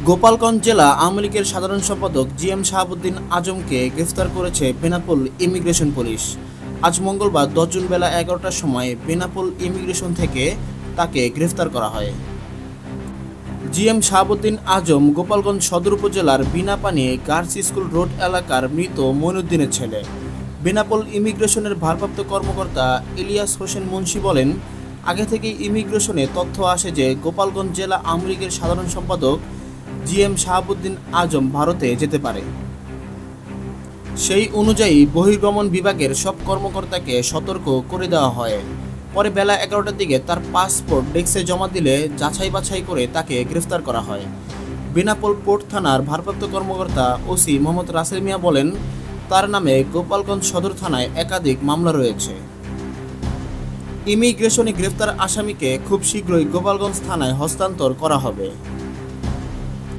গোপালগঞ্জ জেলা আওয়ামী লীগের সাধারণ সম্পাদক জিএম শাহাবুদ্দিন আজমকে গ্রেফতার করেছে বেনাপোল ইমিগ্রেশন পুলিশ। আজ মঙ্গলবার 10 জুন বেলা 11টার সময় বেনাপোল ইমিগ্রেশন থেকে তাকে গ্রেফতার করা হয়। জিএম শাহাবুদ্দিন আজম গোপালগঞ্জ সদর উপজেলার বিনাপানি গার্লস স্কুল রোড এলাকার মৃত মইনুদ্দিনের ছেলে। বেনাপোল ইমিগ্রেশনের ভারপ্রাপ্ত কর্মকর্তা ইলিয়াস হোসেন মুন্সি বলেন, আগে থেকেই ইমিগ্রেশনে তথ্য আসে যে গোপালগঞ্জ জেলা আওয়ামী লীগের সাধারণ সম্পাদক জিএম শাহাবুদ্দিন আজম ভারতে যেতে পারে। সেই অনুযায়ী বহির্গমন বিভাগের সব কর্মকর্তাকে সতর্ক করে দেওয়া হয়। পরে বেলা 11টার দিকে তার পাসপোর্ট ডেস্কে জমা দিলে যাচাই বাছাই করে তাকে গ্রেফতার করা হয়। বেনাপোল পোর্ট থানার ভারপ্রাপ্ত কর্মকর্তা ওসি মোহাম্মদ রাসেল মিয়া বলেন, তার নামে গোপালগঞ্জ সদর থানায় একাধিক মামলা রয়েছে। ইমিগ্রেশনে গ্রেফতার আসামিকে খুব শীঘ্রই গোপালগঞ্জ থানায় হস্তান্তর করা হবে।